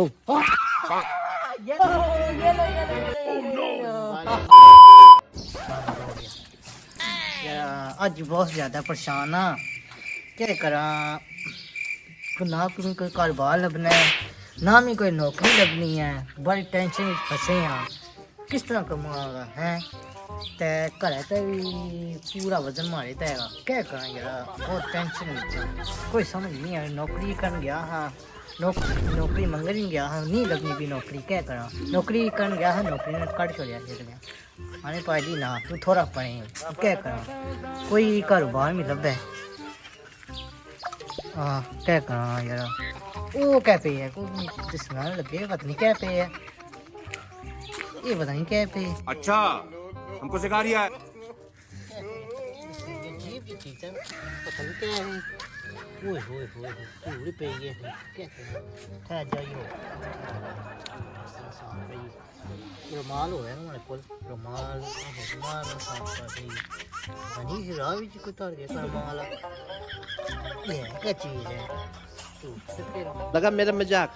ये लो यार आज बहुत ज्यादा परेशान हाँ। क्या करा ना कोई कारोबार लभना है ना ही कोई नौकरी लभनी है। बड़ी टेंशन फंसे हैं किस तरह कमागा है ते घरे ते भी पूरा वजन मारे तेगा क्या करा यार बहुत टेंशन कोई समझ नहीं आ। नौकरी करन गया हाँ नौकरी मंगन गया हाँ नहीं लगनी भी नौकरी क्या करा नौकरी करन गया हाँ नौकरी ने कट छोड़िया अरे भाजी ना तू थोड़ा पढ़े क्या करा कोई कारोबार में लभदा है हाँ क्या करा यार वो क्या पे है कोई दसना लगे पता नहीं क्या पे है ये पता नहीं क्या पे अच्छा हमको सिखा रिया है अजीब सी चीज़ है पता नहीं क्या है ओए होए होए पूरी पे ये क्या खा जाइयो रुमाल हो है हमारे कोल रुमाल साफ कर दी बनी सी राह विच कोई तार गया रुमाल ये क्या चीज़ है लगा मेरा मजाक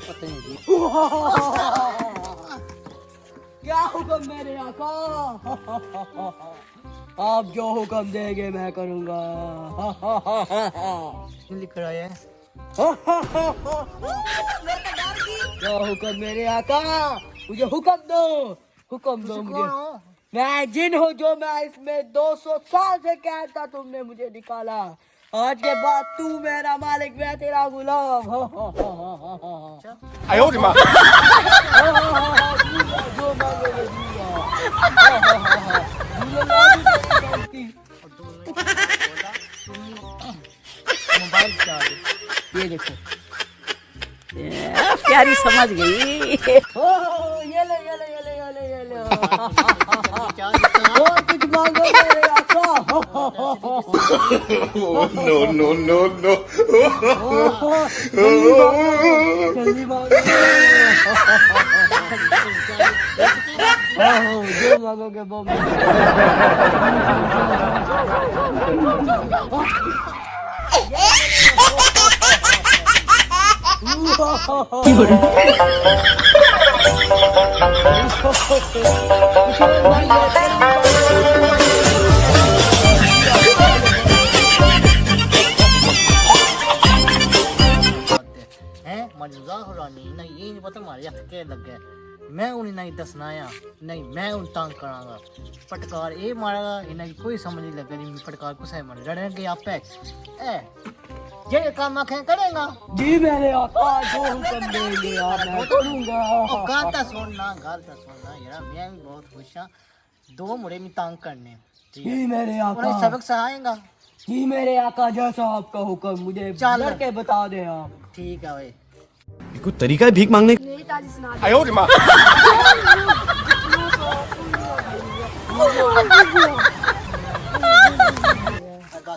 पता नहीं जी क्या हुक्म मेरे आका आप जो हुक्म देंगे मैं करूंगा लिख कर आया है क्या हुक्म मेरे आका मुझे हुक्म दो मुझे मैं जिन हूँ जो मैं इसमें 200 साल से कैद था तुमने मुझे निकाला आज के बाद तू मेरा मालिक मैं तेरा गुलाम आयो रे मां जो मांगे मोबाइल चार्ज ये देखो प्यारी समझ गई ये ले और कुछ मांगो मेरे आका नो नो नो नो जल्दी मांगो जो मांगोगे वो नहीं ये नहीं पता मारे के लग गया मैं उन्हें नहीं दसना आ नहीं मैं उन तंग करांगा फटकार ये मारेगा इन्हें कोई समझ नहीं लगे नहीं फटकार कुछ है मारे लड़ेंगे आप ए ये काम आखे करेगा जी मेरे आका जो हुक्म देंगे आप मैं करूंगा गाता सुनना यार मैं भी बहुत खुश हां दो मुड़े में तंग करने जी मेरे उन्हें आका सबक सिखाएगा जी मेरे आका जैसा आपका हुक्म मुझे चल के बता दे आप ठीक है भाई कोई तरीका है भीख मांगने आयो रे मां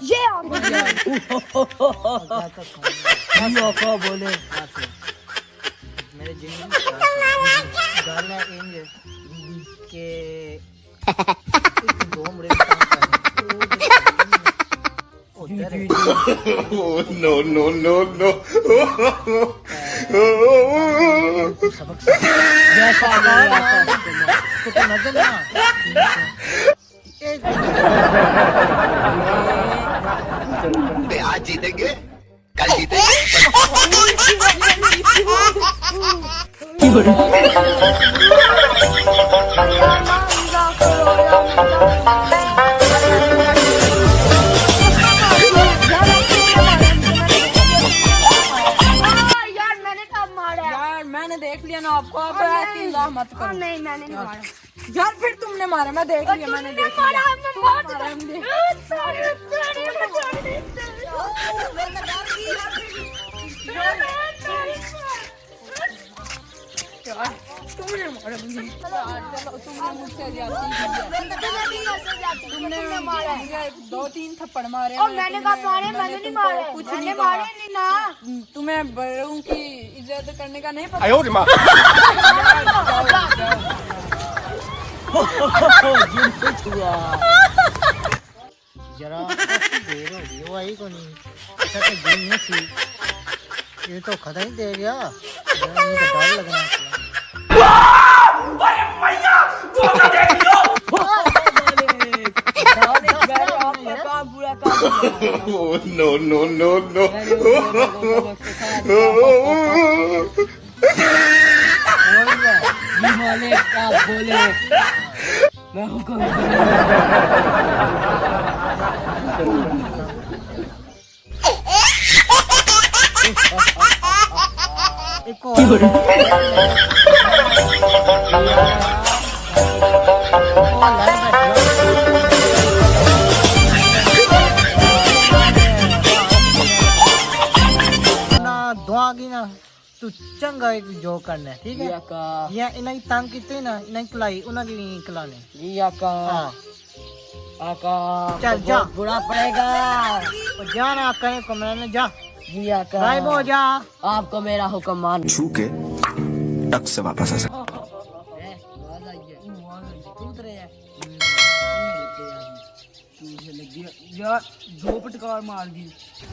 ये आका बोले मेरे जिन गाना इंज के दो मुड़े में नो नो नो नो सबक जैसा तो नजर ना आज जीतेंगे कल जीतेंगे मैंने देख लिया ना आपको आप ऐसी इल्जाम मत करो। नहीं मैंने नहीं मारा यार फिर तुमने मारा मैं देख लिया मैंने देख लिया तुमने मारा मुझे चलो तुमने मुझसे ज्यादती की तुमने मारा मुझे 2-3 थप्पड़ मारे और मैंने कहा मारे मैंने नहीं मारे कुछ मैंने नहीं मारे कहा। नहीं ना तुम्हें बड़ों की इज्जत करने का नहीं पता। आयो रे मां जिन कुछ हुआ जरा काफी देर हो गई वो आई को नहीं ऐसा तो दिन नहीं थी ये तो खतरा ही दे गया जरा मुझे डर लगना आपका काम पूरा कर दिया। Oh, no, no, no, no. जी मालिक आप बोले मैं हुक्म एक और ना दुआ की ना तू चंगा एक जो करना है ठीक जी है आका या इन्हें तंग किते ना इन्हें कलाई उन्हें की कलाने जी आका हाँ आका चल जा बुरा पड़ेगा और जा ना करे कमरे में जा जी आका गायब हो जा आपको मेरा हुक्म मान छू के टक से वापस आ सकते यार दो पटकार मार दी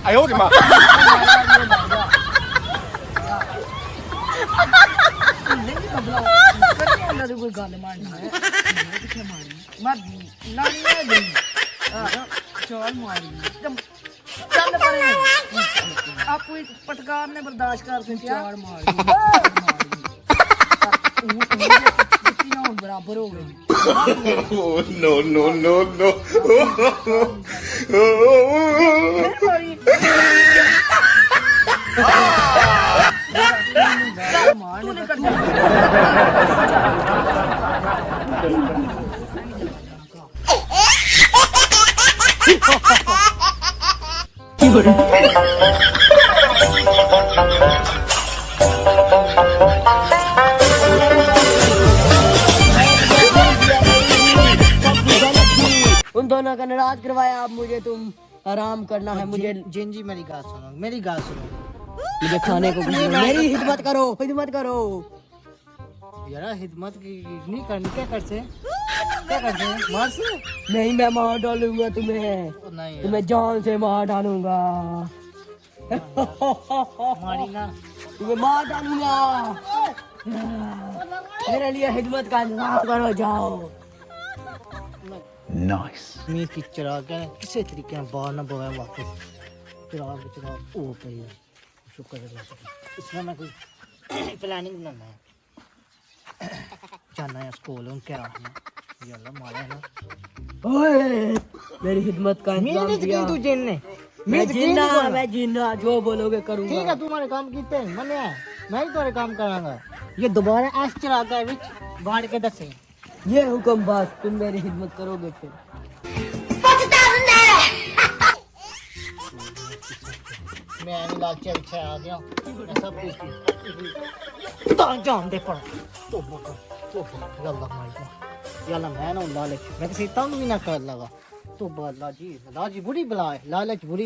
哎呦我的妈！ कोई गल मारनी है पिछे मारनी मार लानी है चल मारी चल परे आप कोई पटकार ने बर्दाश्त कर सकते चार मार बराबर हो गई Oh, no, no, no, no. तूने कर दिया उन दोनों का नाराज करवाया अब मुझे तुम आराम करना है मुझे जिन जी मेरी गाल सुनो मुझे खाने को कुछ नहीं। मेरी हिम्मत करो यार हिदमत की नहीं करनी क्या करते मार से नहीं मैं मार डालूंगा तुम्हें ओ नहीं यार, तुम्हें जान से मार डालूंगा मारी ना तुम्हें मार डालूंगा मेरे लिए हिम्मत का इंतजाम करो जाओ मीर की चिराग है किसी तरीके से बाहर ना बोया वापस चिराग ओ पे शुक्र है इसमें मैं कोई प्लानिंग बनाना है जाना है स्कूल उन क्या यार मारा है ना ओए मेरी हिम्मत का इंतजाम मेहनत किया की तू जिन ने मैं जिन्ना जो बोलोगे करूंगा ठीक है तुम्हारे काम कीते मने मैं ही तुम्हारे काम करांगा ये दोबारा ऐस चिराग है विच बाढ़ के दसे ये हुक्म बस तुम मेरी हिम्मत करोगे फिर मैं नहीं लालची अच्छा आ गया मैं सब कुछ तो जान दे पर तो अल्लाह मार याला मैं ना लालच मैं किसी तंग भी ना कर लगा तो लाजी बुरी बला है लालच बुरी